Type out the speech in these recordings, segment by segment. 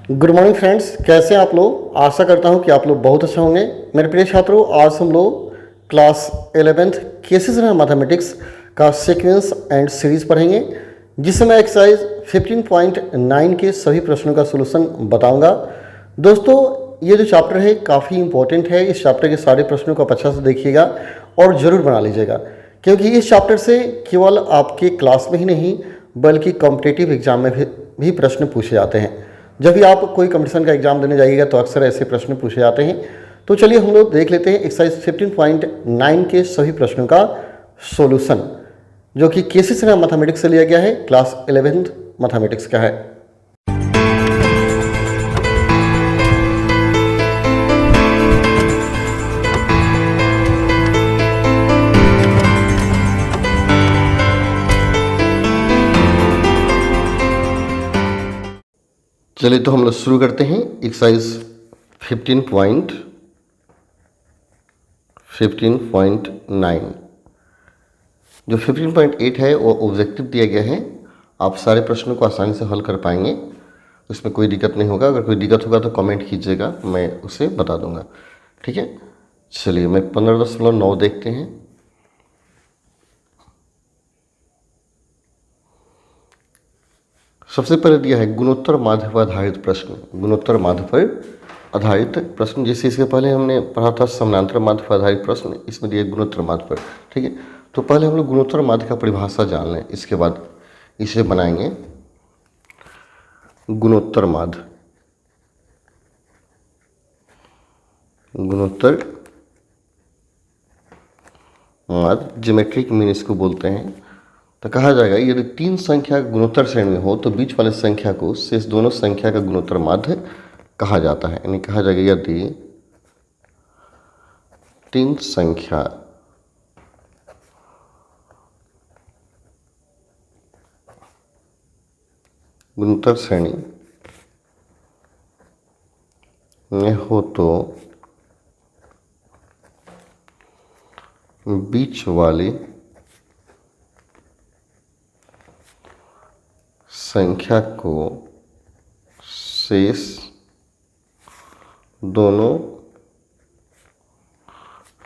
Good morning friends, कैसे हैं आप लोग। आशा करता हूं कि आप लोग बहुत अच्छे होंगे। मेरे प्रिय छात्रों, आज हम लोग class 11th cases in mathematics का सीक्वेंस एंड सीरीज पढ़ेंगे, जिसमें मैं एक्सरसाइज 15.9 के सभी प्रश्नों का सलूशन बताऊंगा। दोस्तों, ये जो चैप्टर है काफ़ी इंपॉर्टेंट है। इस चैप्टर के सारे प्रश्नों को आप अच्छा से देखिएगा और ज़रूर बना लीजिएगा, क्योंकि इस चैप्टर से केवल आपके क्लास में ही नहीं बल्कि कॉम्पिटिटिव एग्जाम में भी प्रश्न पूछे जाते हैं। जब भी आप कोई कंपटीशन का एग्जाम देने जाइएगा तो अक्सर ऐसे प्रश्न पूछे जाते हैं। तो चलिए हम लोग देख लेते हैं एक्सरसाइज 15.9 के सभी प्रश्नों का सॉल्यूशन, जो कि केसेस इन मैथमेटिक्स से लिया गया है, क्लास 11th मैथमेटिक्स का है। चलिए तो हम लोग शुरू करते हैं एक्सरसाइज 15.9। जो 15.8 है वो ऑब्जेक्टिव दिया गया है। आप सारे प्रश्नों को आसानी से हल कर पाएंगे, उसमें कोई दिक्कत नहीं होगा। अगर कोई दिक्कत होगा तो कमेंट कीजिएगा, मैं उसे बता दूंगा। ठीक है, चलिए मैं 15.9 देखते हैं। सबसे पहले दिया है गुणोत्तर माध्य पर आधारित प्रश्न। गुणोत्तर माध्य पर आधारित प्रश्न, जैसे इसके पहले हमने पढ़ा था समानांतर माध्य पर आधारित प्रश्न, इसमें दिया गुणोत्तर माध्य पर। ठीक है, तो पहले हम लोग गुणोत्तर माध्य का परिभाषा जान लें, इसके बाद इसे बनाएंगे गुणोत्तर माध्य। गुणोत्तर माध्य ज्योमेट्रिक मीन इसको बोलते हैं। तो कहा जाएगा यदि तीन संख्या गुणोत्तर श्रेणी में हो तो बीच वाले संख्या को शेष दोनों संख्या का गुणोत्तर माध्य कहा जाता है। यानी कहा जाएगा यदि तीन संख्या गुणोत्तर श्रेणी में हो तो बीच वाली संख्या को शेष दोनों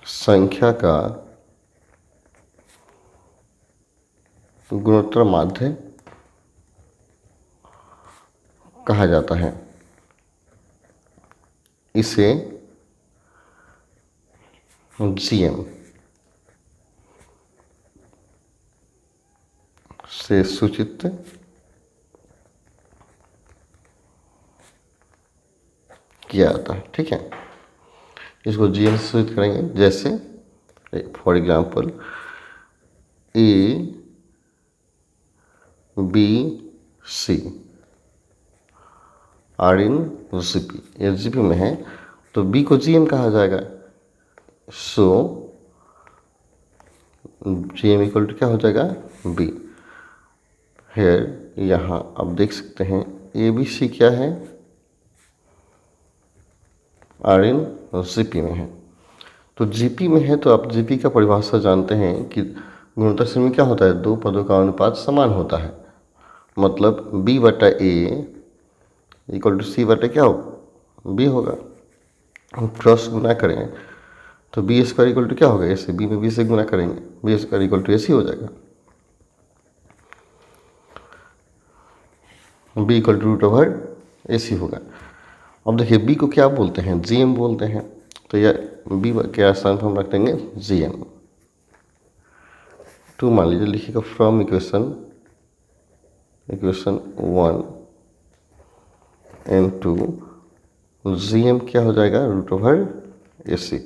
संख्या का गुणोत्तर माध्य कहा जाता है। इसे जीएम से सूचित किया जाता है। ठीक है, इसको जीएम से सूचित करेंगे। जैसे for example A B C are in GP, ये जीपी में है तो बी को जीएम कहा जाएगा। सो जीएम इक्वल टू क्या हो जाएगा, बी। हेयर यहाँ आप देख सकते हैं ए बी सी क्या है, आर इन जीपी में है। तो जीपी में है तो आप जीपी का परिभाषा जानते हैं कि गुणोत्तर श्रेणी में क्या होता है, दो पदों का अनुपात समान होता है। मतलब बी बटा ए इक्वल टू सी बटा क्या हो, बी होगा। हम क्रॉस गुना करें तो बी स्क्वायर इक्वल टू क्या होगा, ऐसे बी में बी से गुना करेंगे, B square equal to A C हो जाएगा। B equal to root over A C होगा। अब देखिए बी को क्या बोलते हैं, जीएम बोलते हैं। तो यह बी के स्थान पर हम रख देंगे जीएम। टू मान लीजिए लिखिएगा फ्रॉम इक्वेशन 1 एंड 2 जीएम क्या हो जाएगा, रूट ओवर ए सी।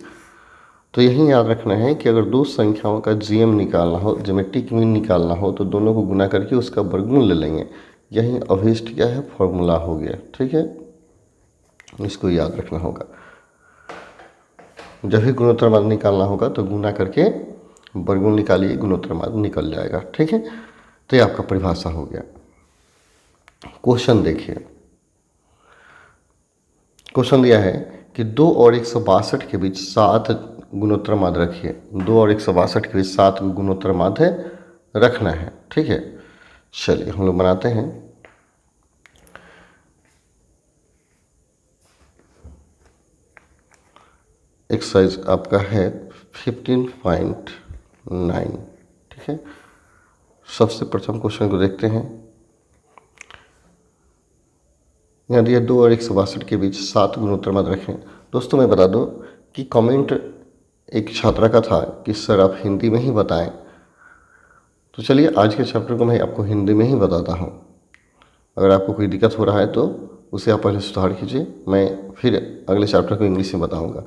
तो यही याद रखना है कि अगर दो संख्याओं का जीएम निकालना हो, ज्योमेट्रिक मीन निकालना हो, तो दोनों को गुना करके उसका वर्गमूल ले लेंगे। यही अभिष्ट क्या है, फॉर्मूला हो गया। ठीक है, इसको याद रखना होगा। जब भी गुणोत्तर माध्य निकालना होगा तो गुना करके वर्गमूल निकालिए, गुणोत्तर माध्य निकल जाएगा। ठीक है, तो ये आपका परिभाषा हो गया। क्वेश्चन देखिए, क्वेश्चन दिया है कि 2 और 162 के बीच 7 गुणोत्तर माध्य रखिए। 2 और 162 के बीच 7 गुणोत्तर माध्य रखना है। ठीक है, चलिए हम लोग बनाते हैं। एक्सरसाइज आपका है 15.9। ठीक है, सबसे प्रथम क्वेश्चन को देखते हैं। यहाँ दिया 2 और 162 के बीच 7 गुणोत्तर मत रखें। दोस्तों मैं बता दूं कि कमेंट एक छात्रा का था कि सर आप हिंदी में ही बताएं, तो चलिए आज के चैप्टर को मैं आपको हिंदी में ही बताता हूँ। अगर आपको कोई दिक्कत हो रहा है तो उसे आप पहले सुधार कीजिए, मैं फिर अगले चैप्टर को इंग्लिश में बताऊँगा।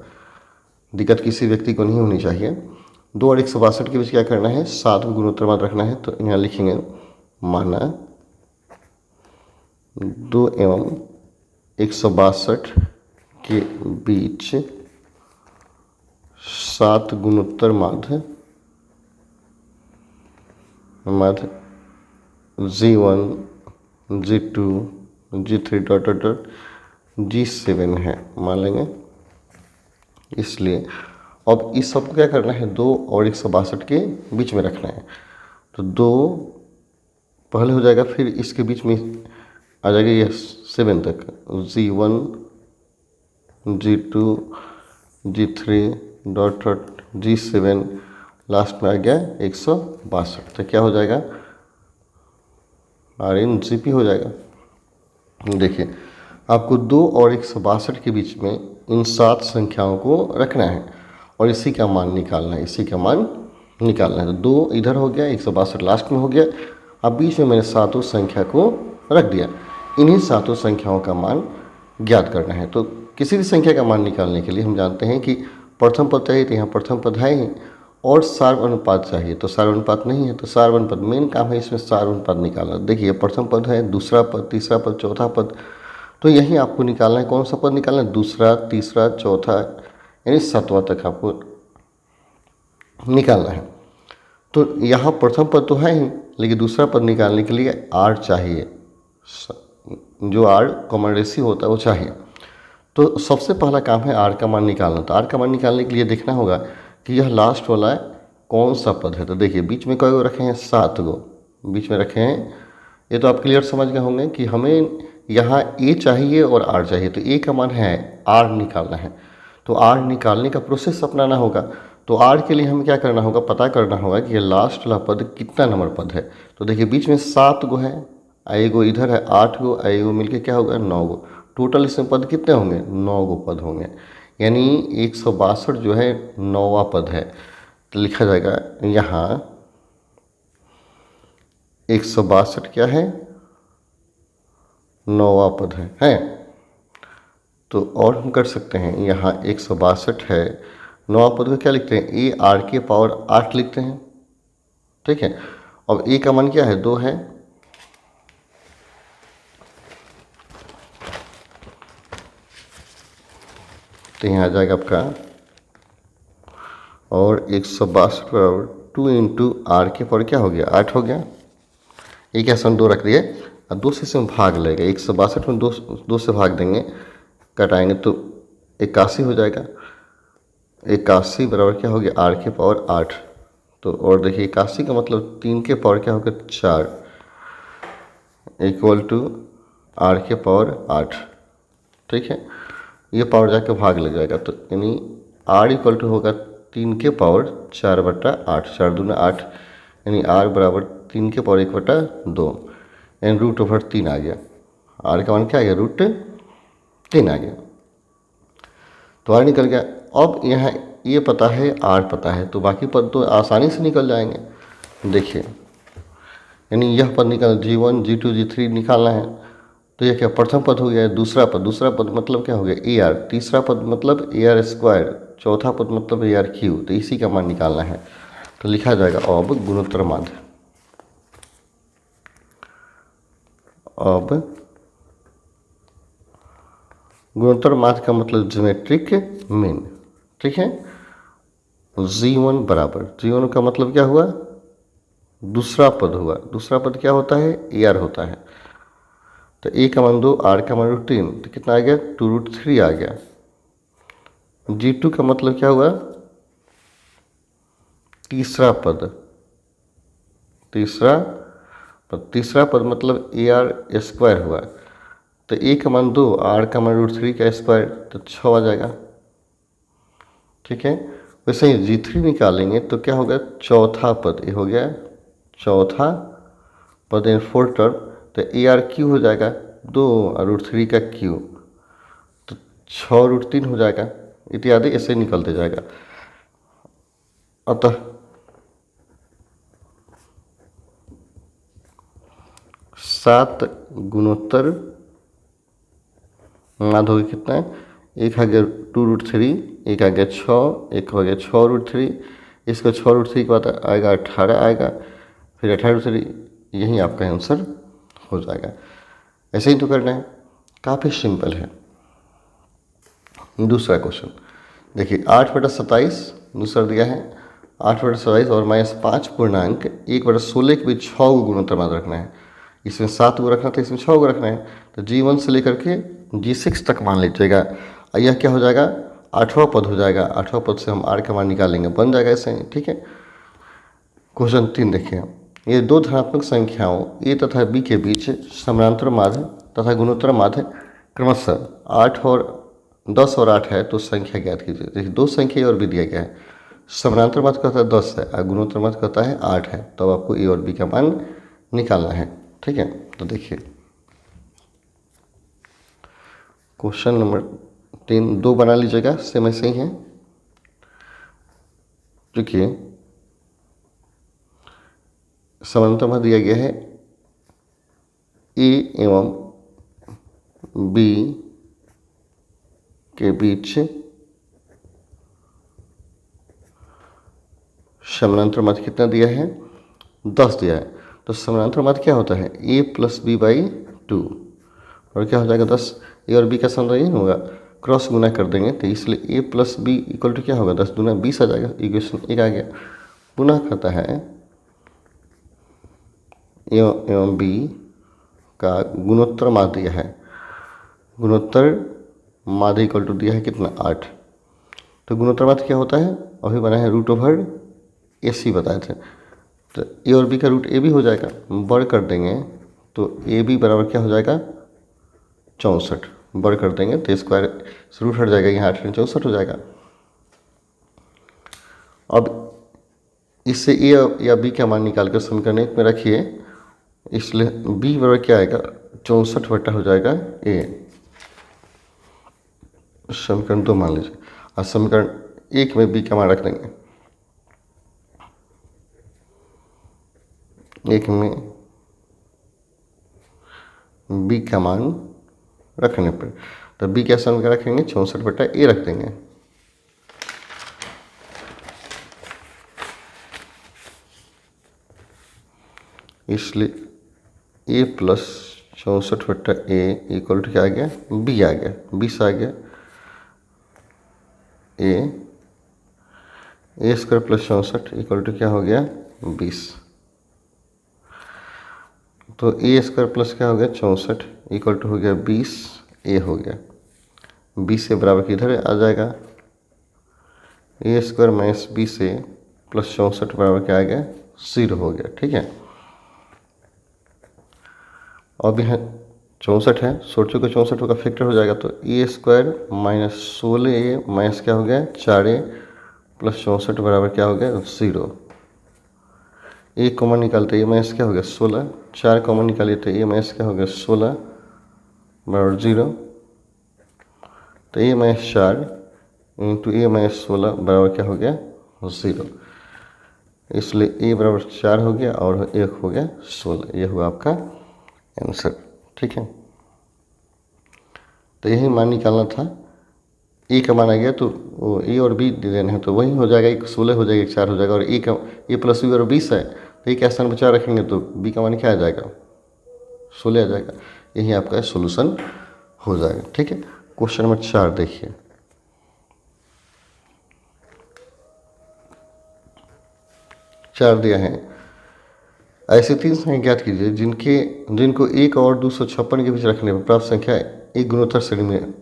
दिक्कत किसी व्यक्ति को नहीं होनी चाहिए। 2 और 162 के बीच क्या करना है, 7 को गुणोत्तर मान रखना है। तो यहाँ लिखेंगे माना 2 एवं 162 के बीच 7 गुणोत्तर माध्य G1 G2 G3 dot dot dot G7 है, मान लेंगे। इसलिए अब इस सब को क्या करना है, 2 और 162 के बीच में रखना है। तो 2 पहले हो जाएगा, फिर इसके बीच में आ जाएगा ये 7 तक, G1 G2 G3 dot dot G7, last में आ गया 162। तो क्या हो जाएगा, RNGP हो जाएगा। देखिए आपको 2 और 162 के बीच में इन 7 संख्याओं को रखना है और इसी का मान निकालना है, इसी का मान निकालना है। तो 2 इधर हो गया, 162 लास्ट में हो गया। अब बीच में मैंने 7 संख्या को रख दिया, इन्हीं 7 संख्याओं का मान ज्ञात करना है। तो किसी भी संख्या का मान निकालने के लिए हम जानते हैं कि प्रथम पद चाहिए, तो यहाँ प्रथम पद है ही, और सार अनुपात चाहिए, तो सार अनुपात नहीं है, तो सार अनुपात मेन काम है इसमें, सार अनुपात निकालना। देखिए प्रथम पद है, दूसरा पद, तीसरा पद, चौथा पद, तो यही आपको निकालना है। कौन सा पद निकालना है, दूसरा, तीसरा, चौथा, यानी 7वां तक आपको निकालना है। तो यहाँ प्रथम पद तो है ही, लेकिन दूसरा पद निकालने के लिए R चाहिए, जो R कॉमन रेशियो होता है वो चाहिए। तो सबसे पहला काम है R का मान निकालना। तो R का मान निकालने के लिए देखना होगा कि यह लास्ट वाला कौन सा पद है। तो देखिए बीच में कई रखे हैं, 7 गो बीच में रखे हैं। ये तो आप क्लियर समझ गए होंगे कि हमें यहाँ A चाहिए और R चाहिए। तो A का मान है, R निकालना है, तो R निकालने का प्रोसेस अपनाना होगा। तो R के लिए हमें क्या करना होगा, पता करना होगा कि ये लास्ट वाला पद कितना नंबर पद है। तो देखिए बीच में 7 गो है, एगो इधर है 8 गो, एगो मिलके क्या होगा 9 गो। टोटल इसमें पद कितने होंगे, 9 गो पद होंगे, यानी 162 जो है 9वां पद है। तो लिखा जाएगा यहाँ 162 क्या है, 9वां पद है। तो और हम कर सकते हैं, यहाँ 162 है, 9वां पद को क्या लिखते हैं, A R के पावर 8 लिखते हैं। ठीक है, अब A का मान क्या है, 2 है, तो यहाँ आ जाएगा आपका, और 162 बराबर 2 इंटू R के पावर क्या हो गया, 8 हो गया। एक ऐसा 2 रख दिए और 2 से इसमें भाग लेगा, 162 में 2 से भाग देंगे, कटाएंगे तो 81 हो जाएगा। 81 बराबर क्या हो गया, R के पावर 8। तो और देखिए 81 का मतलब 3 के पावर क्या होगा, 4, इक्वल टू R के पावर 8। ठीक है, ये पावर जाके भाग लग जाएगा, तो यानी R इक्वल टू होगा 3 के पावर 4/8, 4 दूना 8, यानी R बराबर 3 के पावर 1/2, यानी √3 आ गया। R का मान क्या आ गया, √3 आ गया। तो R निकल गया। अब यहाँ ये पता है, R पता है, तो बाकी पद तो आसानी से निकल जाएंगे। देखिए यानी यह पद निकाल, G1 G2 G3 निकालना है। तो यह क्या, प्रथम पद हो गया, दूसरा पद मतलब क्या हो गया, AR, तीसरा पद मतलब AR², चौथा पद मतलब ARQ। तो इसी का मान निकालना है। तो लिखा जाएगा अब गुणोत्तर माध्य, अब गुणोत्तर माध्य का मतलब ज्योमेट्रिक मीन। ठीक है, G1 बराबर, G1 का मतलब क्या हुआ, दूसरा पद हुआ। दूसरा पद क्या होता है, AR होता है। तो A का मान 2, R का मान √3, तो कितना आ गया, 2√3 आ गया। G2 का मतलब क्या हुआ, तीसरा पद, तीसरा पद मतलब AR² हुआ। तो A का मान 2, R का मान √3 का स्क्वायर, तो 6 आ जाएगा। ठीक है। वैसे ही G3 निकालेंगे तो क्या होगा, चौथा पद, ये हो गया चौथा पद इन 4 टर्म, तो ARQ हो जाएगा 2 और √3 का Q, तो 6√3 हो जाएगा इत्यादि, ऐसे निकलते जाएगा। अतः 7 गुणोत्तर माध्य हो गया कितना है, एक आ गया 2√3, एक आ गया 6, एक हो गया 6√3, इसका 6√3 के बाद आएगा 18 आएगा, फिर 18√3, यही आपका आंसर हो जाएगा। ऐसे ही तो करना है, काफ़ी सिंपल है। दूसरा क्वेश्चन देखिए, 8/27 दूसरा दिया है, 8/27 और -5 पूर्णांक 1/16 के बीच 6 गो गुणोत्तर माध्य रखना है। इसमें 7 गो रखना था, इसमें 6 गो रखना है, तो G1 से लेकर के G6 तक मान लीजिएगा। यह क्या हो जाएगा, 8वां पद हो जाएगा। 8वां पद से हम R का मान निकालेंगे, बन जाएगा ऐसे ही, ठीक है। क्वेश्चन 3 देखिए, ये दो धनात्मक संख्याओं A तथा B के बीच समानांतर माध्य तथा गुणोत्तर माध्य क्रमशः 10 और 8 है, तो संख्या ज्ञात कीजिए। देखिए, दो संख्या और B दिया गया है, समानांतर माध्य कहता है 10 है और गुणोत्तर माध्य कहता है 8 है, तो अब आपको A और B का मान निकालना है, ठीक है। तो देखिए क्वेश्चन नंबर 3 दो बना लीजिएगा, सेम ऐसे ही है। देखिए समानांतर माध्य दिया गया है A एवं B के बीच समानांतर माध्य कितना दिया है, 10 दिया है। तो समानांतर माध्य क्या होता है, A + B/2, और क्या हो जाएगा 10। A और B का समानांतर यही होगा, क्रॉस गुना कर देंगे, तो इसलिए A + B = क्या होगा, 10 दूना 20 आ जाएगा। इक्वेशन 1 आ गया। पुनः कहता है A एवं B का गुणोत्तर माध्य दिया है, गुणोत्तर माध्य = दिया है कितना, 8। तो गुणोत्तर माध्य क्या होता है, अभी बना है √AC बताए थे, तो A और B का रूट AB हो जाएगा, बढ़ कर देंगे तो AB बराबर क्या हो जाएगा, 64। बढ़ कर देंगे तो स्क्वायर रूट हट जाएगा, यहाँ 8 64 हो जाएगा। अब इससे A या B का मान निकाल कर समीकरण 1 में रखिए, इसलिए B बराबर क्या आएगा, 64 हो जाएगा A। समीकरण 2 मान लीजिए, और समीकरण 1 में B का मान रख देंगे। 1 में B का मान रखने पर, तो B क्या समीकरण रखेंगे, 64/A रख देंगे। इसलिए A + 64/A = क्या आ गया, B आ गया, 20 आ गया। A² + 64 = क्या हो गया, 20। तो A² प्लस क्या हो गया, 64 = हो गया 20, A हो गया। 20 से बराबर किधर आ जाएगा, A² - 20A + 64 बराबर क्या आ गया, 0 हो गया, ठीक है। अब यहाँ 64 है, सोचो कि 64 का फैक्टर हो जाएगा, तो A² - 16A माइनस क्या हो गया, 4A + 64 बराबर क्या हो गया, 0। A कॉमन निकालते A माइनस क्या हो गया, 16, 4 कॉमन निकालिए तो A माइनस क्या हो गया, 16 बराबर 0। तो A - 4 × A - 16 बराबर क्या हो गया, 0। इसलिए A बराबर 4 हो गया और 1 हो गया 16, ये हुआ आपका आंसर, ठीक है। तो यही मान निकालना था। A का मान आ गया तो वो A और B दे देना है, तो वही हो जाएगा, 1 16 हो जाएगा, 1 4 हो जाएगा, और A + B और 20 है, तो A का स्थान पर 4 रखेंगे तो B का मान क्या आ जाएगा, 16 आ जाएगा। यही आपका सोल्यूशन हो जाएगा, ठीक है। क्वेश्चन नंबर 4 देखिए, चार दिया है, ऐसे 3 संख्या ज्ञात कीजिए जिनको 1 और 256 के बीच रखने पर प्राप्त संख्या एक गुणोत्तर श्रेणी में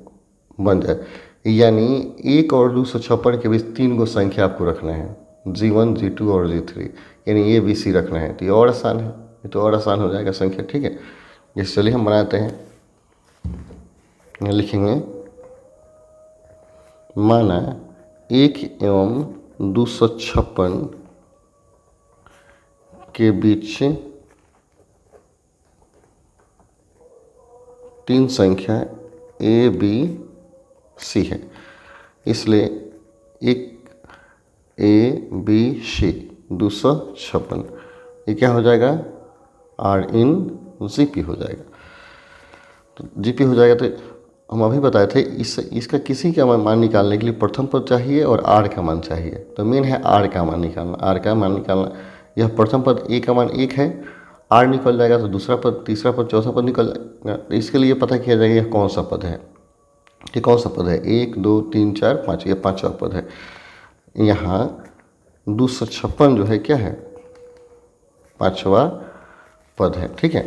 बन जाए। यानी 1 और 256 के बीच 3 गो संख्या आपको रखना है, G1 G2 और G3, यानी ABC रखना है। तो ये और आसान है, ये तो और आसान हो जाएगा संख्या, ठीक है। जैसे चलिए हम बनाते हैं, लिखेंगे, माना 1 एवं 256 के बीच 3 संख्या ए बी सी है, इसलिए एक ए बी सी 256 ये क्या हो जाएगा, आर इन जीपी हो जाएगा। तो जीपी हो जाएगा। तो हम अभी बताए थे इसका किसी का मान निकालने के लिए प्रथम पद चाहिए और आर का मान चाहिए। तो मेन है आर का मान निकालना, आर का मान निकालना। यह प्रथम पद ए का मान 1 है, आर निकल जाएगा तो दूसरा पद, तीसरा पद, चौथा पद निकल जाएगा। तो इसके लिए पता किया जाएगा यह कौन सा पद है, ये कौन सा पद है, 1 2 3 4 5, ये 5वां पद है। यहाँ 256 जो है क्या है, 5वां पद है। ठीक है,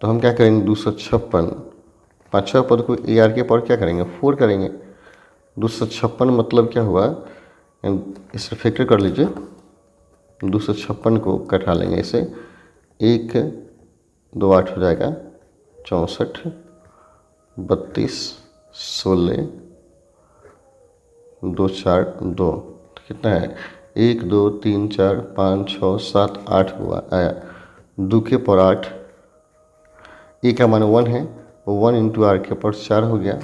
तो हम क्या करेंगे, 256 5वां पद को ए आर के पावर क्या करेंगे, 4 करेंगे। 256 मतलब क्या हुआ, इसे फैक्टर कर लीजिए। 256 को कटा लेंगे इसे, 1 2 8 हो जाएगा, 64 32 16 2 4 2, कितना है, 1 2 3 4 5 6 7 8 हुआ आया। 2 के पावर 8, ए का मान 1 है, 1 इंटू आर के पावर 4 हो गया।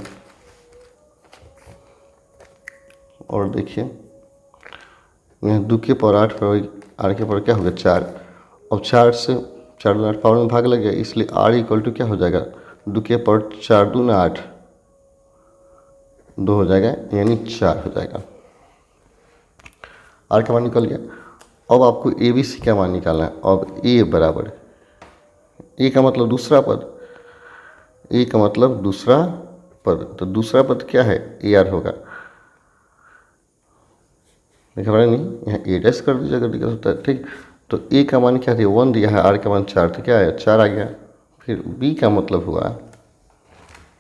और देखिए यहाँ 2 के पावर 8 पर आर के पावर क्या हो गया, 4। अब 4 से 4 8 पावर में भाग लग गया, इसलिए आर इक्वल टू क्या हो जाएगा, 2 के पावर 4 दूना 8, 2 हो जाएगा, यानी 4 हो जाएगा। आर का मान निकल गया। अब आपको ए बी सी का मान निकालना है। अब ए बराबर, ए का मतलब दूसरा पद, ए का मतलब दूसरा पद, तो दूसरा पद क्या है, ए आर होगा। देखा रहा नहीं, यहाँ ए डैश कर दीजिए अगर दिक्कत होता है। ठीक, तो ए का मान क्या दिया, 1 दिया है, आर का मान 4, तो क्या आया, 4 आ गया। फिर बी का मतलब हुआ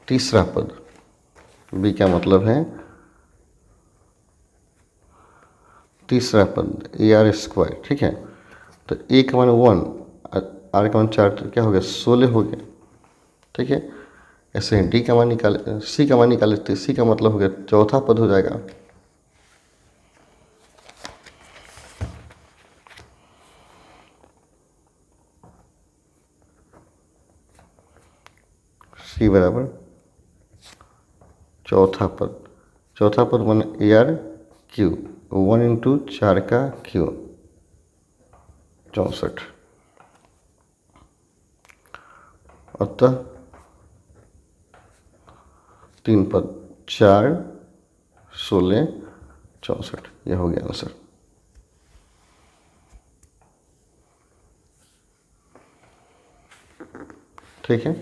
तीसरा पद, बी का मतलब है तीसरा पद, ए आर स्क्वायर। ठीक है, तो ए का मान 1, आर का मान 4, तो क्या हो गया, 16 हो गया। ठीक है, ऐसे डी का मान निकाले, सी का मान निकाले, तो सी का मतलब हो गया चौथा पद हो जाएगा। सी बराबर चौथा पद, चौथा पद मान ए आर क्यू, 1 इंटू 4 का क्यू, 64। अतः 3 पद, 4 16 64, यह हो गया आंसर। ठीक है,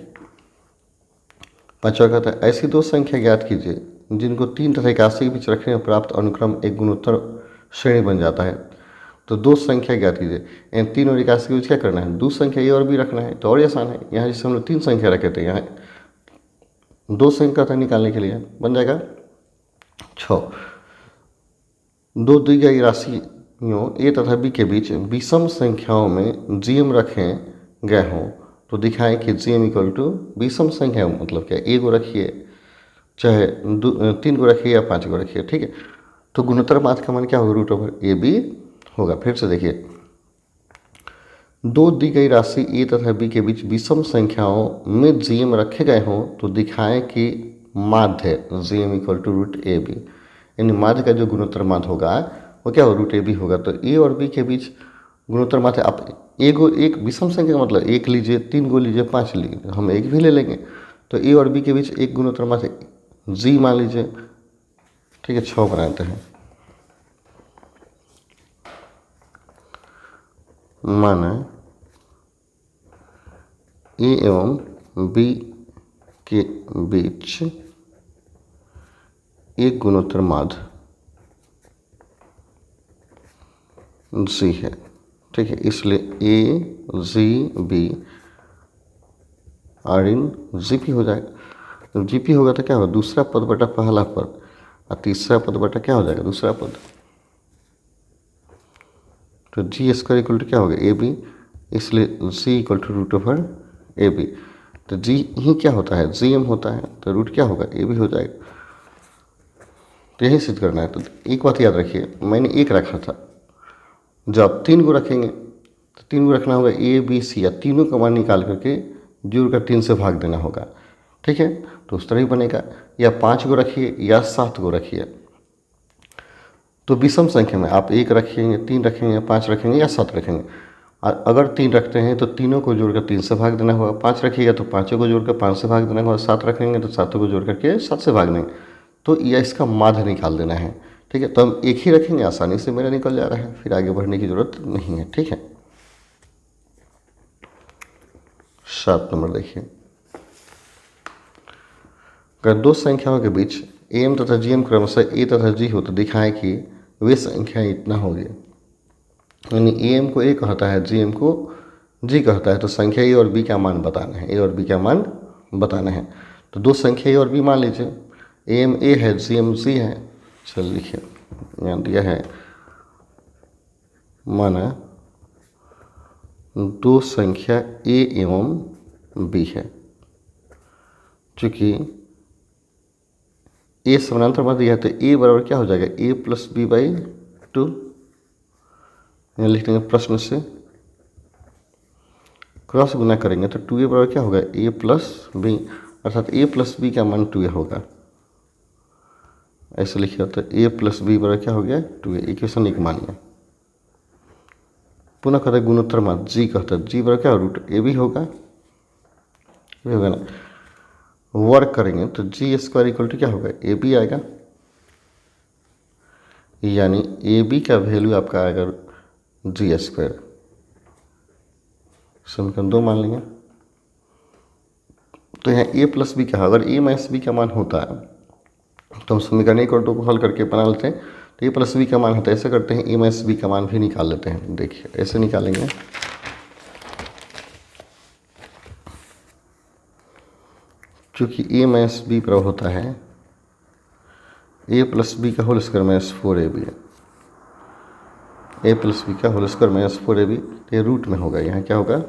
5वां कहता है, ऐसी 2 संख्या ज्ञात कीजिए जिनको 3 तथा 81 के बीच रखने में प्राप्त अनुक्रम एक गुणोत्तर श्रेणी बन जाता है। तो 2 संख्या ज्ञात कीजिए, इन 3 और 81 के बीच क्या करना है, 2 संख्या ए और बी रखना है। तो और आसान है, यहाँ जैसे हम लोग 3 संख्या रखे थे, यहाँ 2 संख्या तक निकालने के लिए बन जाएगा 6। 2 दी गई राशियों ए तथा बी के बीच विषम संख्याओं में जीएम रखे गए हों तो दिखाएं कि जीएम इक्वल टू विषम संख्या मतलब क्या, ए को रखिए चाहे 3 को रखिए या 5 को रखिए। ठीक है, तो गुणोत्तर माध्य का मान क्या होगा, रूट ओवर ए बी होगा। फिर से देखिए, 2 दी गई राशि ए तथा बी के बीच विषम संख्याओं में जीएम रखे गए हों तो दिखाएं कि माध्य GM equal to root A B, यानी माध्य का जो गुणोत्तर माध्य होगा वो क्या होगा, रूट ए बी होगा। तो ए और बी के बीच गुणोत्तर माध्य, आप एक विषम संख्या का मतलब 1 लीजिए, 3 को लीजिए, 5 लीजिए, हम 1 भी ले लेंगे। तो ए और बी के बीच एक गुणोत्तर माध्य जी मान लीजिए। ठीक है, 6 बनाते हैं। माना ए एवं बी के बीच एक गुणोत्तर माध्य जी है। ठीक है, इसलिए A G B are in GP हो जाएगा। तो जीपी होगा तो क्या होगा, दूसरा पद बटा पहला पद, और तीसरा पद बटा क्या हो जाएगा, दूसरा पद। तो जी स्क्वायर इक्वल टू क्या हो गया, ए बी, इसलिए G equal to root over A B. तो जी ही क्या होता है, जी एम होता है, तो रूट क्या होगा, ए बी हो जाएगा। तो यही सिद्ध करना है। तो एक बात याद रखिए, मैंने एक रखा था, जब आप 3 को रखेंगे तो 3 को रखना होगा ए बी सी, या तीनों का मान निकाल करके जोड़ कर 3 से भाग देना होगा, ठीक है। तो उस तरह ही बनेगा। या 5 को रखिए या 7 को रखिए, तो विषम संख्या में आप 1 रखेंगे, 3 रखेंगे, 5 रखेंगे या 7 रखेंगे। अगर 3 रखते हैं तो तीनों को जोड़कर 3 से भाग देना होगा, 5 रखिएगा तो पाँचों को जोड़कर 5 से भाग देना होगा, 7 रखेंगे तो सातों को जोड़ करके 7 से भाग देंगे। तो यह इसका माध्य निकाल देना है, ठीक है। तो हम एक ही रखेंगे, आसानी से मेरा निकल जा रहा है, फिर आगे बढ़ने की ज़रूरत नहीं है, ठीक है। 7 नंबर देखिए, अगर दो संख्याओं के बीच एम तथा जी एम क्रमशः ए तथा जी हो तो दिखाएं कि वे संख्याएं इतना होगी। यानी ए एम को ए कहता है, जी एम को जी कहता है, तो संख्या ए और बी का मान बताना है, ए और बी का मान बताना है। तो दो संख्या ए और बी मान लीजिए, ए एम ए है, जी एम जी है। चल लिखिए, यहाँ दिया है, माना दो संख्या ए एवं बी है। चूँकि ए समानांतर में दिया है तो ए बराबर क्या हो जाएगा, ए प्लस बी बाई 2। यहाँ लिख देंगे प्रश्न से, क्रॉस गुना करेंगे तो 2a बराबर क्या होगा, ए प्लस बी, अर्थात ए प्लस बी का मान 2a होगा। ऐसे लिखिए, तो ए प्लस बी बराबर क्या हो गया, 2a। इक्वेशन 1 मानिए। पुनः कहते हैं गुणोत्तर मान, जी कहता है, जी बराबर क्या रूट ए बी होगा, ये होगा ना। वर्क करेंगे तो जी स्क्वायर इक्वल टू क्या होगा, ए बी आएगा। यानी ए बी का वैल्यू आपका आएगा जी स्क्वायर। समीकरण 2 मान लेंगे। तो यहाँ ए प्लस बी का, अगर ए माइनस बी का मान होता है तो हम समीकरण 1 और 2 को हल करके बना लेते हैं। तो ए प्लस बी का मान होता है, ऐसे करते हैं, ए माइनस बी का मान भी निकाल लेते हैं। देखिए ऐसे निकालेंगे, चूँकि ए माइनस बी पर होता है ए प्लस बी का होल स्क्वायर माइनस 4ab है, ए प्लस बी का होल स्क्वायर माइनस 4ab, तो ये रूट में होगा। यहाँ क्या होगा,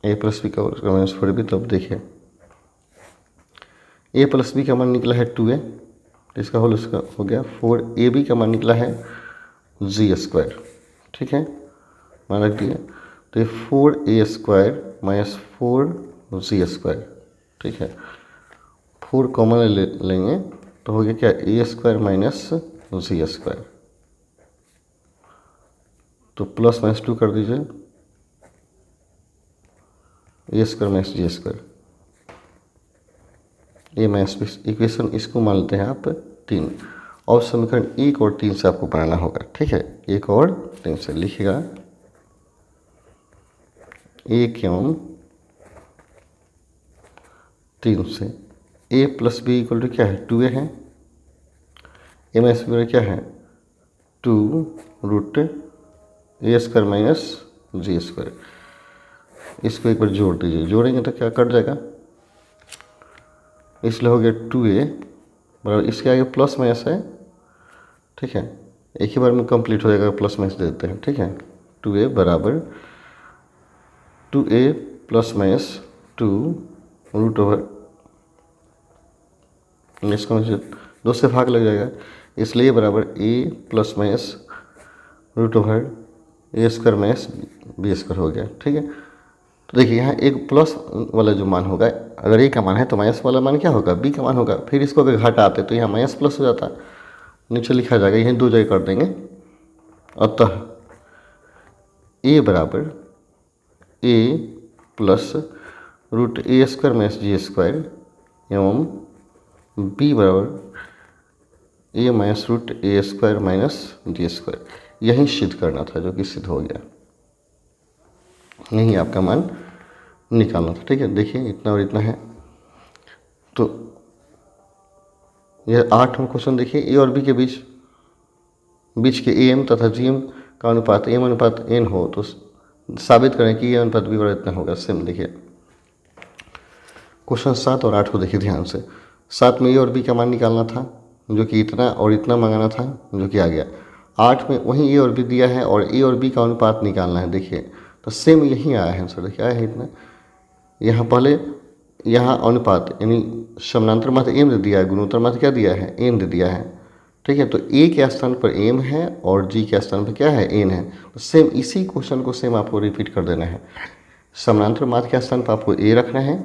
ए प्लस बी का होल स्क्वायर माइनस 4ab। तो अब देखिए ए प्लस बी का मान निकला है 2a, तो इसका होल स्क्वायर हो गया 4ab का मान निकला है जी स्क्वायर, ठीक है, मान रख दिया। तो ये 4a square minus 4g square, ठीक है। 4 कॉमन लेंगे तो हो गया क्या, ए स्क्वायर माइनस जी स्क्वायर। तो प्लस माइनस 2 कर दीजिए, ए स्क्वायर माइनस जी स्क्वायर, ए माइनस बी। इक्वेशन इसको मान लेते हैं आप 3, और समीकरण 1 और 3 से आपको बनाना होगा, ठीक है। 1 और 3 से लिखिएगा, 1 एवं 3 से ए प्लस बी इक्वल टू क्या है, 2a है, ए माइनस बी क्या है 2 रूट ए स्क्वायर माइनस जी स्क्वायर। इसको एक बार जोड़ दीजिए, जोड़ेंगे तो क्या कट जाएगा, इसलिए हो गया 2a बराबर, इसके आगे प्लस माइनस है, ठीक है, एक ही बार में कंप्लीट हो जाएगा, प्लस माइनस दे देते हैं, ठीक है। 2a बराबर 2a plus minus 2 root over, इसको मुझे 2 से भाग लग जाएगा, इसलिए बराबर a plus minus root over A square minus B square हो गया, ठीक है। तो देखिए यहाँ एक प्लस वाला जो मान होगा, अगर ए का मान है तो माइनस वाला मान क्या होगा, बी का मान होगा। फिर इसको अगर घटाते तो यहाँ माइनस प्लस हो जाता, नीचे लिखा जाएगा, यहीं 2 जगह कर देंगे। अतः ए बराबर ए प्लस रूट ए स्क्वायर माइनस जी स्क्वायर एवं बी बराबर ए माइनस रूट ए स्क्वायर माइनस जी स्क्वायर। यही सिद्ध करना था, जो कि सिद्ध हो गया। यही आपका मान निकालना था, ठीक है। देखिए इतना और इतना है, तो यह 8वां क्वेश्चन देखिए, ए और बी के बीच के ए एम तथा जी एम का अनुपात एम अनुपात एन हो तो साबित करें कि ए अनुपात बी बराबर इतना होगा। सेम देखिए क्वेश्चन 7 और 8 को देखिए ध्यान से। 7 में ए और बी का मान निकालना था, जो कि इतना और इतना मांगना था, जो कि आ गया। 8 में वहीं ए और बी दिया है और ए और बी का अनुपात निकालना है। देखिए तो सेम यही आया है आंसर, देखिए आया है इतना। यहाँ पहले यहाँ अनुपात यानी समानांतर माध्य एम दे दिया है, गुणोत्तर माध्य क्या दिया है, एन दे दिया है। ठीक है, तो ए के स्थान पर एम है और जी के स्थान पर क्या है, एन है। तो सेम इसी क्वेश्चन को सेम आपको रिपीट कर देना है। समानांतर माध्य के स्थान पर आपको ए रखना है,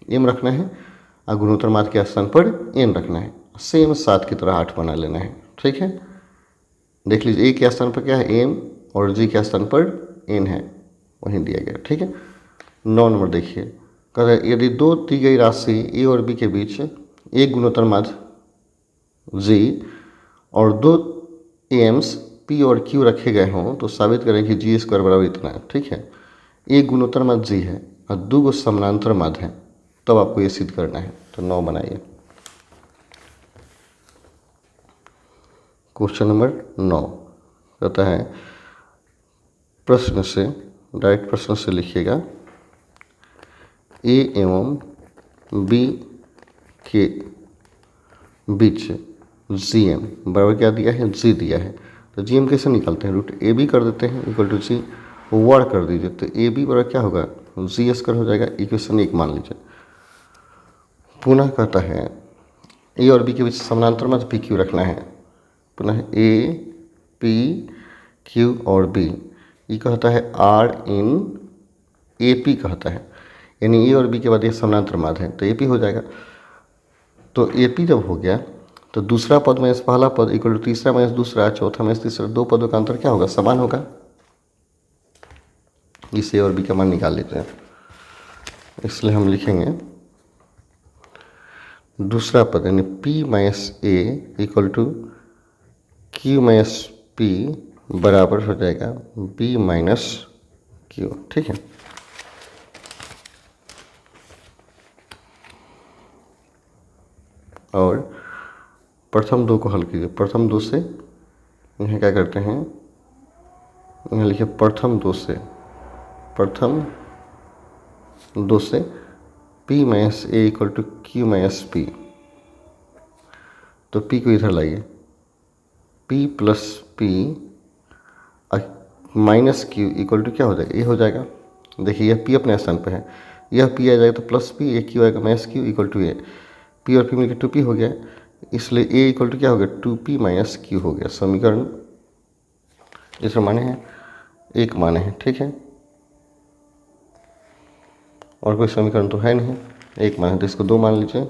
एम रखना है, और गुणोत्तर माध्य के स्थान पर एन रखना है। सेम 7 की तरह 8 बना लेना है। ठीक है, देख लीजिए ए के स्थान पर क्या है, एम, और जी के स्थान पर एन है, वहीं दिया गया। ठीक है, 9 नंबर देखिए, कह रहे यदि दो दी गई राशि ए और बी के बीच एक गुणोत्तर माध्य जी और दो एम्स पी और क्यू रखे गए हों तो साबित करें कि जी स्क्वायर बराबर इतना है। ठीक है, एक गुणोत्तर माध्य जी है और दो गो समानांतर माध्य है, तब आपको ये सिद्ध करना है। तो 9 बनाइए। क्वेश्चन नंबर 9 कहता है, प्रश्न से डायरेक्ट प्रश्न से लिखिएगा, ए एवं बी के बीच जी एम बराबर क्या दिया है, जी दिया है। तो जी एम कैसे निकालते हैं, रूट ए बी कर देते हैं इक्वल टू जी, वर्ड कर दीजिए। तो ए बी बराबर क्या होगा, जी स्क्वायर हो जाएगा। इक्वेशन 1 मान लीजिए। पुनः कहता है ए और बी के बीच समानांतर माध्य पी क्यू रखना है। पुनः ए पी क्यू और बी, ये कहता है आर इन ए पी कहता है, यानी ए और बी के बाद ये समानांतर माध्य है तो ए पी हो जाएगा। तो ए पी जब हो गया तो दूसरा पद माइनस पहला पद इक्वल टू तीसरा माइनस दूसरा, चौथा माइनस तीसरा, दो पदों का अंतर क्या होगा, समान होगा। इसे और बी का मान निकाल लेते हैं, इसलिए हम लिखेंगे दूसरा पद यानी p minus A equal to Q minus P बराबर हो जाएगा b माइनस क्यू। ठीक है, और प्रथम दो को हल कीजिए। प्रथम दो से यहाँ क्या करते हैं, यहाँ लिखिए प्रथम दो से p minus A equal to Q minus P. तो p को इधर लाइए, p plus P minus Q equal to क्या हो जाएगा, ए हो जाएगा। देखिए यह p अपने स्थान पे है, यह p आ जाएगा तो प्लस पी, एक क्यू आएगा minus Q equal to A. p और p मिलकर 2p हो गया, इसलिए a इक्वल टू क्या हो गया, 2p माइनस क्यू हो गया। समीकरण इस माने हैं, एक माने हैं। ठीक है, और कोई समीकरण तो है नहीं, एक माने तो इसको 2 मान लीजिए।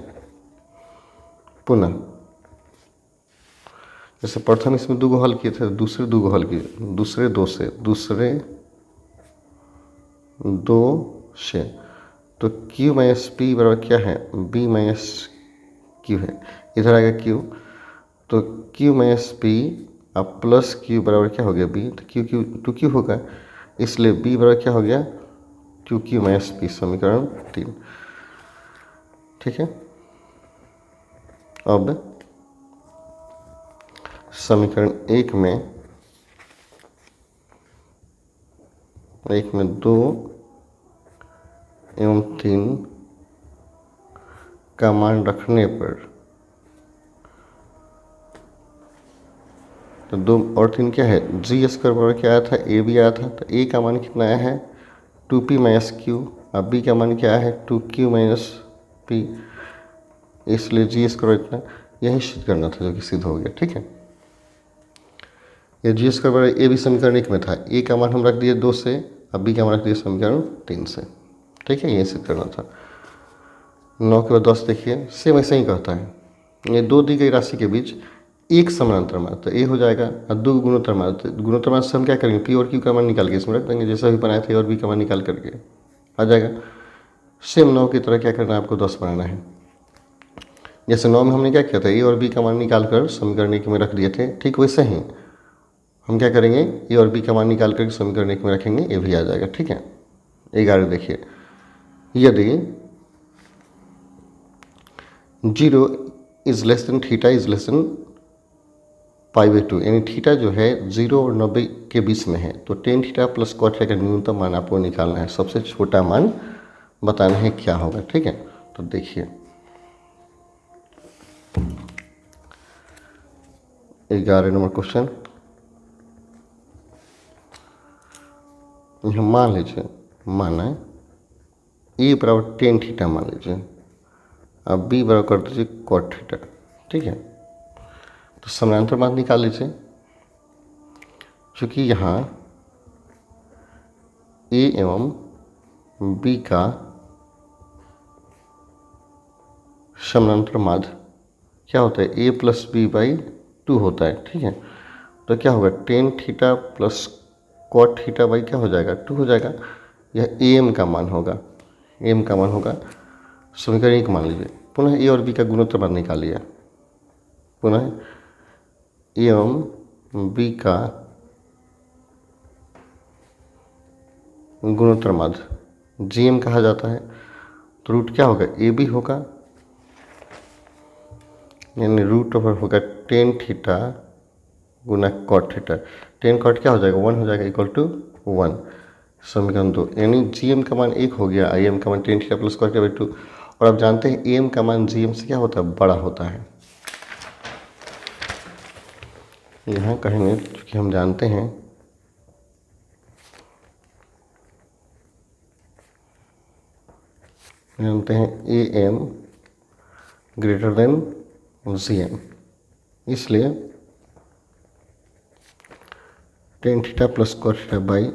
पुनः जैसे प्रथम इसमें 2 को हल किए थे, दूसरे 2 को हल किए, दूसरे दो से तो q माइनस पी बराबर क्या है, b माइनस क्यू है। इधर आएगा q, तो q माइनस पी अब प्लस q बराबर क्या हो गया b, तो q 2q होगा, इसलिए b बराबर क्या हो गया, 2q माइनस पी। समीकरण 3। ठीक है, अब समीकरण 1 में 2 एवं 3 का मान रखने पर, तो 2 और 3 क्या है, जी स्क्वायर बराबर क्या आया था, ए बी आया था। तो ए का मान कितना आया है, 2p माइनस क्यू, अब बी का मान क्या है, 2q माइनस पी, इसलिए जी स्क्वायर इतना, यही सिद्ध करना था जो कि सिद्ध हो गया। ठीक है, ये जी स्क्वायर बराबर ए बी समीकरण 1 में था, ए का मान हम रख दिए 2 से, अब बी का मान रख दिए समीकरण 3 से। ठीक है, यही सिद्ध करना था। 9 के बाद 10 देखिए, सेम ऐसे ही कहता है, ये दो दी गई राशि के बीच एक समानांतर माध्य, तो ए हो जाएगा, और 2 गुणोत्तर माध्य। गुणोत्तर माध्य से हम क्या करेंगे, पी और क्यू का मान निकाल के इसमें रख देंगे, जैसा भी बनाए थे, और बी का मान निकाल करके आ जाएगा। सेम 9 की तरह क्या करना है, आपको 10 बनाना है। जैसे 9 में हमने क्या किया था, ए और बी का मान निकाल कर समीकरण 1 में रख दिए थे, ठीक वैसे ही हम क्या करेंगे, ए और बी का मान निकाल कर समीकरण 1 में रखेंगे, ए भी आ जाएगा। ठीक है, 11 देखिए, यदि 0 is less than theta is less than π/2, यानी थीटा जो है 0 और 90 के बीच में है, तो tan theta plus cot theta का न्यूनतम मान आपको निकालना है, सबसे छोटा मान बताना है क्या होगा। ठीक है, तो देखिए 11 नंबर क्वेश्चन, मान लीजिए, माना ए बराबर टेन थीटा मान लीजिए, अब बी बराबर कर दीजिए कॉट थीटा। ठीक है, तो समानांतर माध्य निकाल लीजिए। चूँकि यहाँ ए एवं बी का समानांतर माध्य क्या होता है, A plus B by two होता है। ठीक है, तो क्या होगा, tan theta plus cot theta by क्या हो जाएगा, टू हो जाएगा। यह ए एम का मान होगा, एम का मान होगा समीकरण 1 मान लीजिए। पुनः ए और बी का गुणोत्तर मान निकाल लिया। पुनः ए एवं बी का गुणोत्तर माध्य जी एम कहा जाता है। तो रूट क्या होगा, ए बी होगा, यानी रूट ओवर होगा टेन थीटा गुना कॉट थीटा। टेन कॉट क्या हो जाएगा, 1 हो जाएगा, इक्वल टू 1। समीकरण 2, यानी जी एम का मान 1 हो गया, आई एम का मान tan theta plus cot theta by 2। और आप जानते हैं ए एम का मान जी एम से क्या होता है, बड़ा होता है। यहाँ कहेंगे क्योंकि हम जानते हैं A M greater than G M, इसलिए tan theta plus cot theta by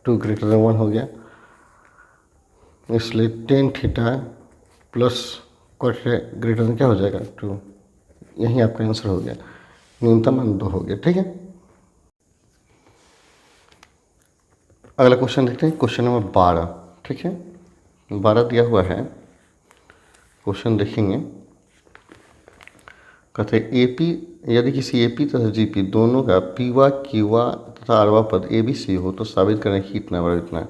2 greater than 1 हो गया। इसलिए tan theta plus cot theta greater than क्या हो जाएगा, 2। यही आपका आंसर हो गया, न्यूनतम मान 2 हो गया। ठीक है, अगला क्वेश्चन देखते हैं, क्वेश्चन नंबर 12। ठीक है, 12 दिया हुआ है, क्वेश्चन देखेंगे। कहते हैं एपी, यदि किसी एपी तथा जीपी दोनों का पीवा क्यूवा तथा आरवा पद ए बी सी हो तो साबित करने की इतना बड़ा इतना।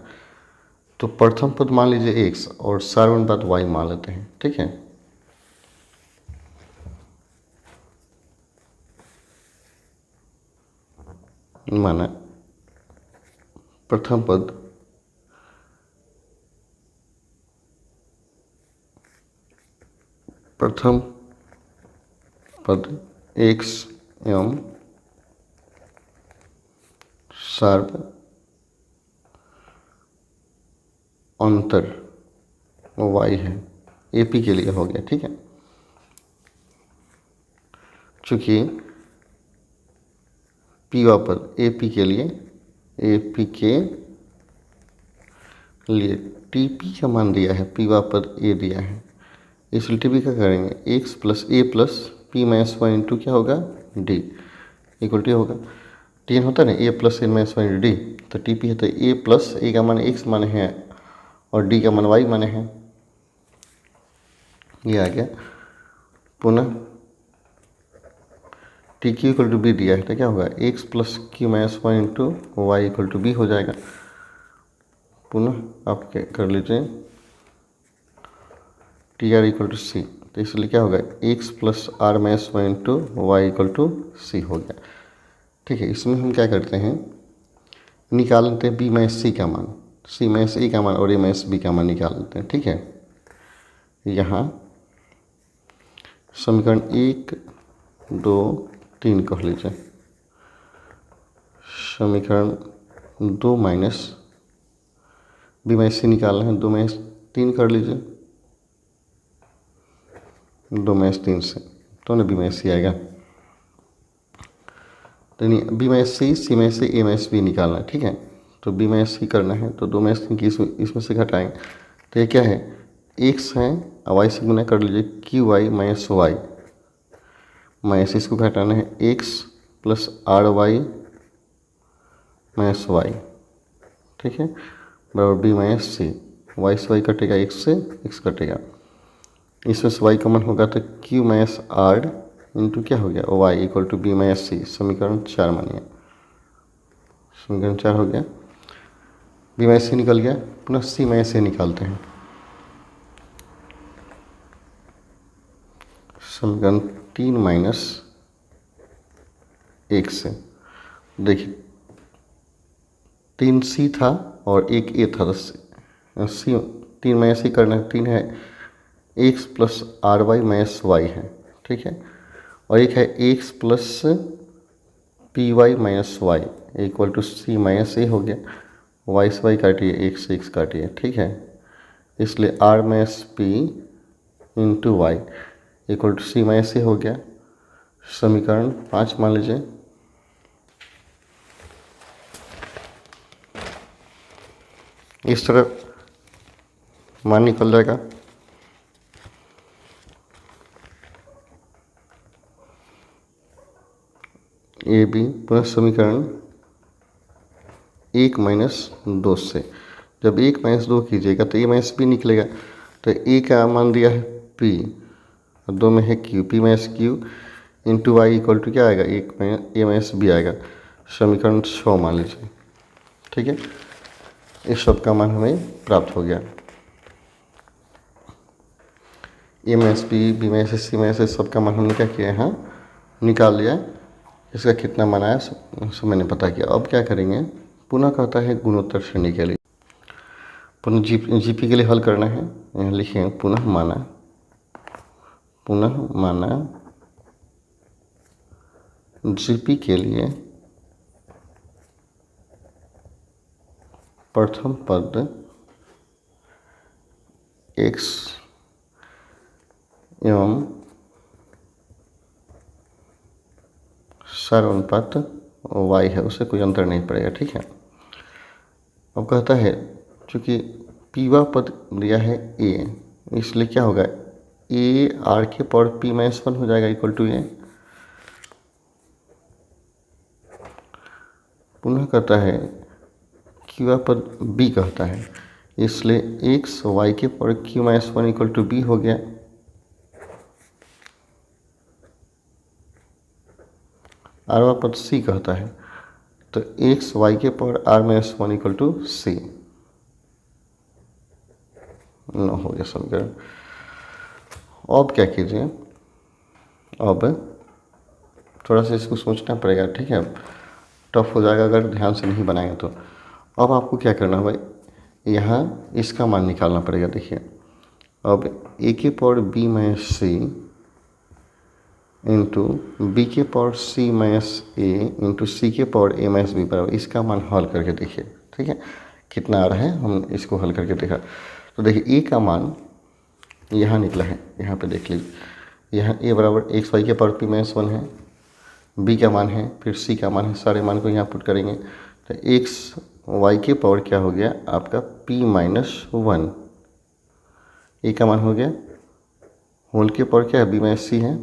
तो प्रथम पद मान लीजिए एक्स और साधारण पद वाई मान लेते हैं। ठीक है, माना प्रथम पद एक्स एवं सर्व अंतर वाई है, एपी के लिए हो गया। ठीक है, चूंकि पीवा पद एपी के लिए टीपी का मान दिया है, पीवा पद ए दिया है, इसलिए टीपी का करेंगे x plus a plus P minus one into क्या होगा डी, इक्वल टू होगा टेन होता है ना, a plus n minus one d. तो टीपी है तो ए प्लस ए का मान एक्स माने हैं और डी का मान वाई माने हैं, ये आ गया। पुनः T Q equal to B दिया है तो क्या होगा, x plus Q minus one into Y equal to B हो जाएगा। पुनः आप क्या कर लीजिए, T R equal to C, तो इसलिए क्या होगा, x plus R minus one into Y equal to C हो गया। ठीक है, इसमें हम क्या करते हैं, निकाल लेते हैं बी माइनस सी का मान, सी माइनस ए का मान और ए माइनस बी का मान निकाल लेते हैं। ठीक है, यहाँ समीकरण 1 2 3 कह लीजिए, समीकरण 2 माइनस बी माइनस सी निकालना है, 2 माइनस 3 कर लीजिए, 2 माइनस 3 से तो ना बी माइनस सी आएगा। तो नहीं, बी माइनस सी माइनस ए माइनस बी निकालना है। ठीक है, तो बी माइनस सी करना है तो 2 माइनस 3 की इसमें से घटाएंगे तो ये क्या है, एक्स है, वाई से गुना कर लीजिए Q Y minus Y, minus इसको घटाना है x plus R Y minus Y. ठीक है, बराबर बी माइनस सी, वाई से वाई कटेगा, एक्स से एक्स कटेगा, इसमें से वाई कॉमन होगा तो क्यू माइनस आर इंटू क्या हो गया y equal to B minus C, समीकरण 4 मानिए, समीकरण 4 हो गया। बी माइनस सी निकल गया, पुनः सी माइनस सी निकालते हैं, समीकरण 3 माइनस 1 से, देखिए 3 सी था और 1 ए था, तो सी 3 माइनस सी करना है, 3 है x plus R Y minus y है। ठीक है, और एक है x plus P y minus y equal to C minus A हो गया, वाई से वाई काटिए, एक्स से एक्स काटिए। ठीक है, इसलिए R minus P into Y equal to C minus A हो गया। समीकरण 5 मान लीजिए। इस तरह मान निकल जाएगा। ए बी पुनः समीकरण 1 माइनस 2 से, जब 1 माइनस 2 कीजिएगा तो ए माइनस बी निकलेगा। तो ए का मान दिया है पी और 2 में है Q, P minus Q into Y equal to क्या आएगा, ए माइनस बी आएगा। समीकरण 6 मान लीजिए। ठीक है, इस सब का मान हमें प्राप्त हो गया। ए माइनस बी माइनस सी माइनस सबका मान हमने क्या किया, यहाँ निकाल लिया। इसका कितना मान आया सब मैंने पता किया। अब क्या करेंगे, पुनः कहता है गुणोत्तर श्रेणी के लिए, पुनः जीपी के लिए हल करना है। यहाँ लिखें पुनः माना जीपी के लिए प्रथम पद x एवं सार अनुपात y है, उससे कोई अंतर नहीं पड़ेगा। ठीक है, अब कहता है चूँकि पीवा पद दिया है a, इसलिए क्या होगा, a r के पावर p माइनस 1 हो जाएगा इक्वल टू a। पुनः कहता है क्यूवा पद b कहता है, इसलिए x y के power q minus 1 equal to b हो गया। आरवा पद c कहता है, तो x y के power r minus 1 equal to c न हो गया समीकरण। अब क्या कीजिए, अब थोड़ा सा इसको सोचना पड़ेगा। ठीक है, टफ हो जाएगा अगर ध्यान से नहीं बनाएंगे तो। अब आपको क्या करना है भाई, यहाँ इसका मान निकालना पड़ेगा। देखिए, अब a के पावर b माइनस सी इंटू बी के पावर c माइनस ए इंटू सी के पावर a माइनस बी बराबर, इसका मान हल करके देखिए। ठीक है, कितना आ रहा है, हम इसको हल करके देखा तो देखिए a का मान यहाँ निकला है, यहाँ पे देख लीजिए। यहाँ a बराबर एक्स वाई के पावर p माइनस 1 है, b का मान है, फिर c का मान है। सारे मान को यहाँ पुट करेंगे तो एक्स वाई के पावर क्या हो गया आपका p माइनस 1, a का मान हो गया, होल के पावर क्या है b माइनस सी है,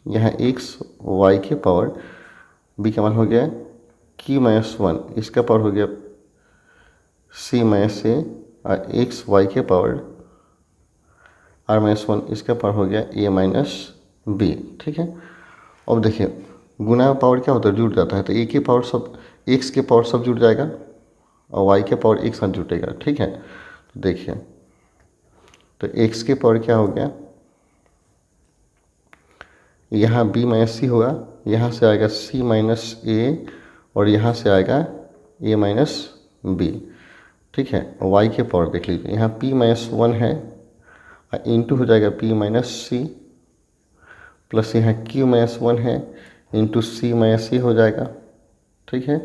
यहाँ एक्स वाई के पावर b का मान हो गया q माइनस 1, इसका पावर हो गया c माइनस ए, और एक्स वाई के पावर r माइनस 1, इसका पावर हो गया a माइनस बी। ठीक है, अब देखिए गुना पावर क्या होता है, जुड़ जाता है, तो a के पावर सब, x के पावर सब जुड़ जाएगा और y के पावर एक साथ जुटेगा। ठीक है, तो देखिए, तो x के पावर क्या हो गया, यहाँ b माइनस सी होगा, यहाँ से आएगा c माइनस ए और यहाँ से आएगा a माइनस बी। ठीक है, y के पावर देख लीजिए, यहाँ p माइनस 1 है और इंटू हो जाएगा p माइनस सी, प्लस यहाँ q माइनस 1 है इंटू c माइनस सी हो जाएगा। ठीक है,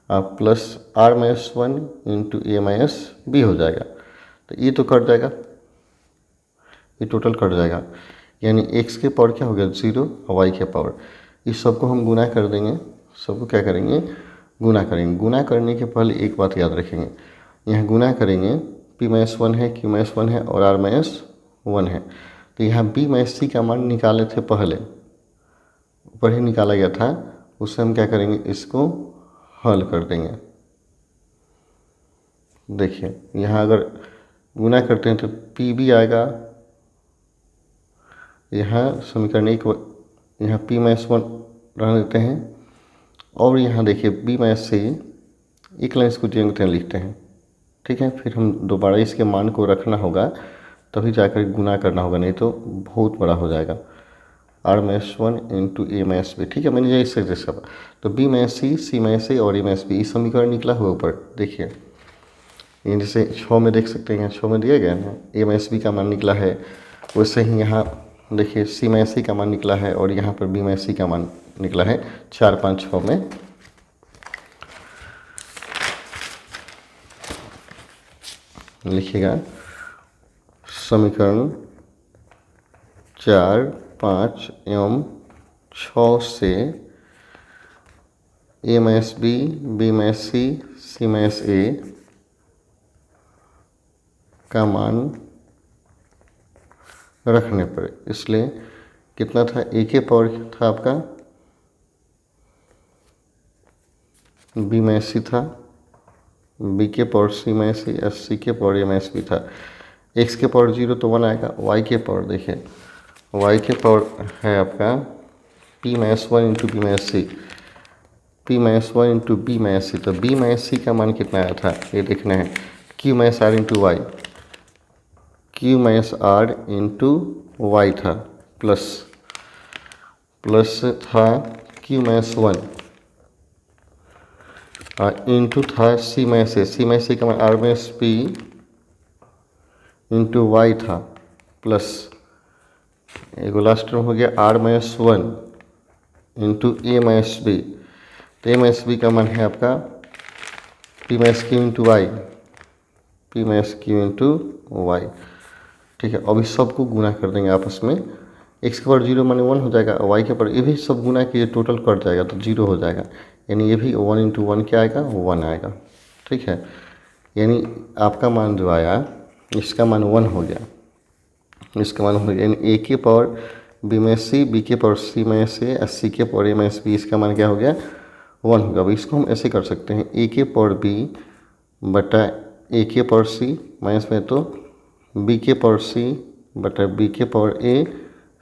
plus r minus 1 into a minus B हो जाएगा। तो ये तो कट जाएगा, ये टोटल कट जाएगा, यानी x के पावर क्या हो गया 0 और y के पावर, इस सबको हम गुना कर देंगे। सबको क्या करेंगे, गुना करेंगे। गुना करने के पहले एक बात याद रखेंगे, यहाँ गुना करेंगे p माइनस 1 है, q माइनस 1 है और r माइनस 1 है। तो यहाँ b माइनस सी का मान निकाले थे पहले, ऊपर ही निकाला गया था, उससे हम क्या करेंगे, इसको हल कर देंगे। देखिए यहाँ अगर गुना करते हैं तो पी भी आएगा, यहाँ समीकरण एक, यहाँ p माइनस 1 रहने देते हैं, और यहाँ देखिए b माइनस सी, एक लाइन इसको जो लिखते हैं। ठीक है, फिर हम दोबारा इसके मान को रखना होगा, तभी जाकर गुना करना होगा, नहीं तो बहुत बड़ा हो जाएगा। r minus 1 into A minus B. ठीक है, मैंने यही से सब, तो b माइनस सी माइनस ए और ए माइनस बी, इस समीकरण निकला हुआ ऊपर। देखिए ये जैसे 6 में देख सकते हैं, यहाँ 6 में दिया गया है ए माइनस बी का मान निकला है, वैसे ही यहाँ देखिए सी माइनस सी का मान निकला है और यहाँ पर बी माइनस सी का मान निकला है। 4, 5, 6 में लिखिएगा समीकरण 4, 5 एवं 6 से a minus B, B minus C, C minus A का मान रखने पर, इसलिए कितना था, a के पावर था आपका b माइनस सी था, b के पावर c माइनस सी, c के पावर a माइनस बी था। x के पावर 0 तो 1 आएगा। y के पावर देखिए, y के पावर है आपका p minus 1 into B minus C, p minus 1 into B minus C. तो b माइनस सी का मान कितना आया था ये देखना है। q minus R into Y, q minus R into Y था, प्लस था q माइनस 1 इंटू था c minus A, C minus A का मान R minus P into Y था, प्लस एक लास्ट टर्म हो गया R minus 1 into A minus B. तो ए माइनस बी का मान है आपका P minus Q into Y, P minus Q into Y. ठीक है, अब इस सबको गुना कर देंगे आपस में। एक्स के पावर 0 माने 1 हो जाएगा, वाई के पावर ये भी सब गुना किए टोटल कट जाएगा तो 0 हो जाएगा, यानी ये भी 1 इंटू 1 क्या आएगा, 1 आएगा। ठीक है, यानी आपका मान जो आया इसका मान 1 हो गया, इसका मान हो गया, यानी ए के पावर बी माइनस सी, बी के पावर सी माइनस ए, सी के पावर ए माइनस बी, इसका मान क्या हो गया, 1 होगा। अब इसको हम ऐसे कर सकते हैं, ए के पावर बी बटा ए के पावर सी माइनस में तो बी के पावर सी बटा बी के पावर ए,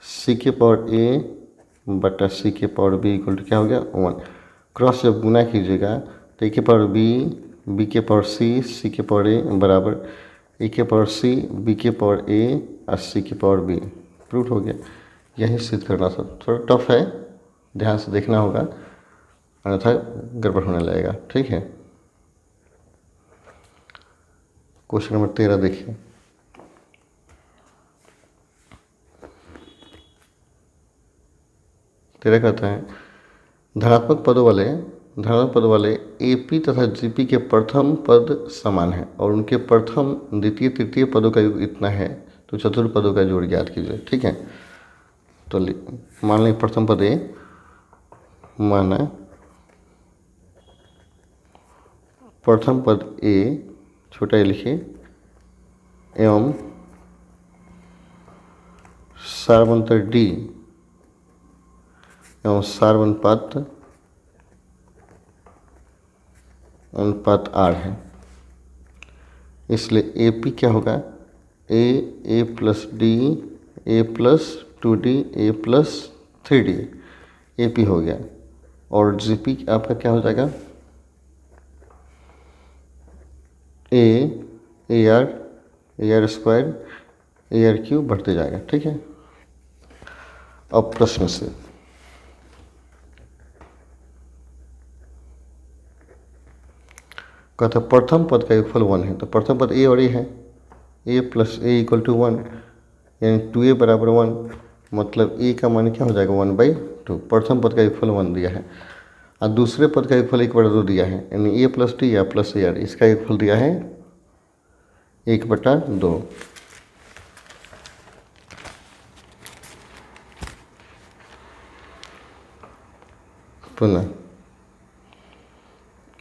सी के पावर ए बटा सी के पावर बी इक्वल टू क्या हो गया, 1। क्रॉस जब गुना कीजिएगा तो ए के पावर बी के पावर सी के पावर ए बराबर ए के पावर सी, बी के पावर ए और सी के पावर बी। प्रूफ हो गया। यही सिद्ध करना सब थोड़ा टफ है, ध्यान से देखना होगा, अन्यथा गड़बड़ होने लगेगा। ठीक है, क्वेश्चन नंबर 13 देखिए। तेरह कहता है धनात्मक पदों वाले एपी तथा जीपी के प्रथम पद समान है और उनके प्रथम, द्वितीय, तृतीय पदों का योग इतना है, तो चतुर्थ पदों का जोड़ ज्ञात कीजिए। ठीक है, तो मान लें प्रथम पद ए, माना प्रथम पद ए छोटा ए लिखिए एवं सारवंतर डी एवं सारवनपात अनुपात आर है, इसलिए ए पी क्या होगा, a plus d, a plus 2d, a plus 3d, A P हो गया। और जी पी आपका क्या हो जाएगा, a r square, a r cube बढ़ते जाएगा। ठीक है, अब प्रश्न से कहता है प्रथम पद का योगफल 1 है, तो प्रथम पद ए और ए है, A plus A equal to 1, यानी 2a बराबर 1, मतलब ए का मान क्या हो जाएगा, 1/2। प्रथम पद का योगफल 1 दिया है और दूसरे पद का योगफल 1/2 दिया है, यानी ए प्लस डी या प्लस ए आर, इसका योगफल दिया है 1/2। पुनः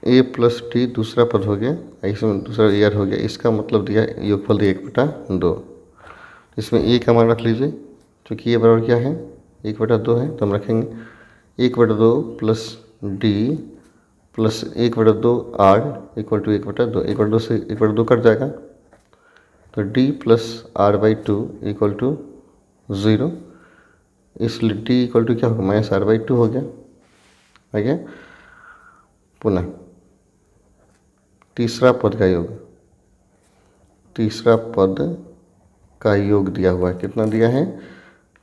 ए प्लस टी दूसरा पद हो गया, इसमें दूसरा ए आर हो गया, इसका मतलब दिया योगफल दिया 1/2। इसमें ए का मान रख लीजिए, क्योंकि ये बराबर क्या है, 1/2 है, तो हम रखेंगे 1/2 plus D plus 1/2 R equal to 1/2। 1/2 से 1/2 कट जाएगा, तो D plus r/2 equal to 0, इसलिए डी इक्वल टू क्या होगा, माइनस r/2 हो गया। आ गया। पुनः तीसरा पद का योग दिया हुआ है, कितना दिया है,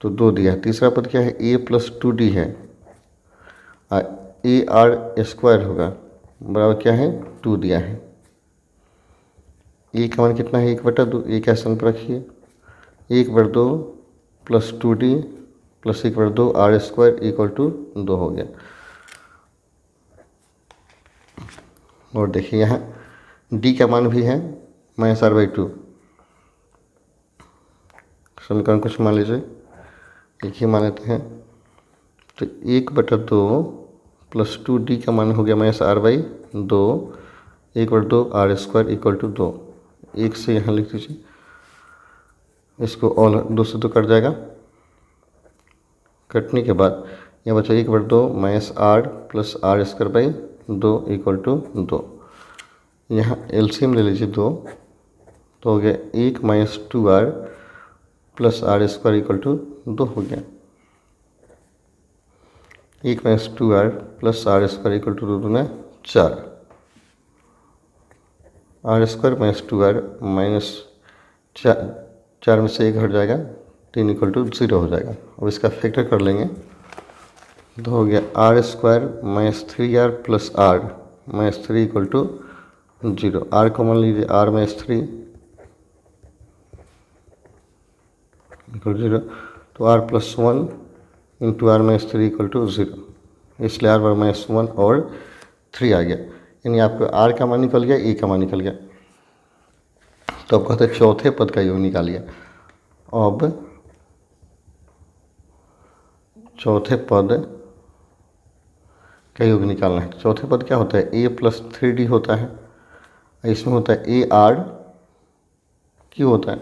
तो 2 दिया है। तीसरा पद क्या है, a प्लस 2d है, ए आर स्क्वायर होगा बराबर क्या है, 2 दिया है। ए का मान कितना है, 1/2, ए का स्थान पर रखिए, 1/2 plus 2d plus 1/2 R square equal to 2 हो गया। और देखिए यहाँ डी का मान भी है -r/2, समीकरण कुछ मान लीजिए, एक ही मान लेते हैं। तो 1/2 प्लस 2d का मान हो गया -r/2, 1/2 r² इक्वल टू 2। एक से यहाँ लिख दीजिए, इसको और 2 से तो कट जाएगा। कटने के बाद यह बचा 1/2 -r plus r² equal to 2। यहाँ एलसीएम ले लीजिए 2, तो हो गया 1 - 2r plus r² equal to 2 हो गया। 1 - 2r plus r² equal to 2 दूना 4, r² - 2r माइनस 4 में से 1 हट जाएगा, 3 इक्वल टू 0 हो जाएगा। अब इसका फैक्टर कर लेंगे तो हो गया r² - 3r plus r - 3 equal to 0। r को मान लीजिए, r - 3 इक्वल टू 0, तो r plus 1 into r - 3 equal to 0, इसलिए r - 1 और 3 आ गया। यानी आपको r का मान निकल गया, e का मान निकल गया। तो अब कहते हैं चौथे पद का योग निकालिए। अब चौथे पद का योग निकालना है। चौथे पद क्या होता है, a प्लस 3d होता है, इसमें होता है ar क्यों होता है।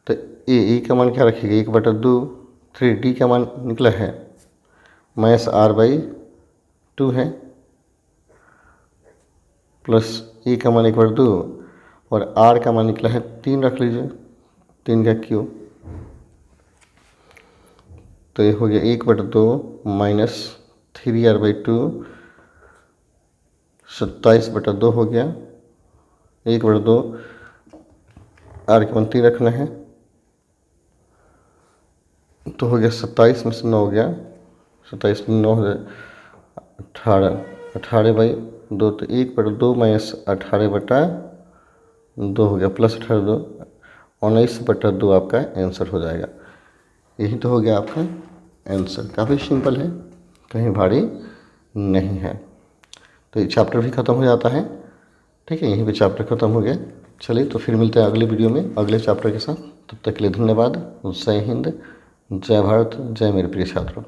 तो a का मान क्या रखिएगा, 1/2, 3d का मान निकला है -r/2 है, प्लस a का मान 1/2 और r का मान निकला है 3, रख लीजिए 3 का क्यू। तो ये हो गया 1/2 माइनस 3r/2, 27/2 हो गया। 1/2 r के मान 3 रखना है, तो हो गया 27 में से 9 हो गया, 27 में 9 हो जाए 18, 18/2, तो 1/2 माइनस 18/2 हो गया, प्लस 18/2, 19/2 आपका आंसर हो जाएगा। यही तो हो गया आपका आंसर। काफ़ी सिंपल है, कहीं भारी नहीं है। तो ये चैप्टर भी ख़त्म हो जाता है। ठीक है, यहीं पे चैप्टर ख़त्म हो गया। चलिए तो फिर मिलते हैं अगले वीडियो में अगले चैप्टर के साथ। तब तक के लिए धन्यवाद। जय हिंद, जय भारत, जय मेरे प्रिय छात्रों।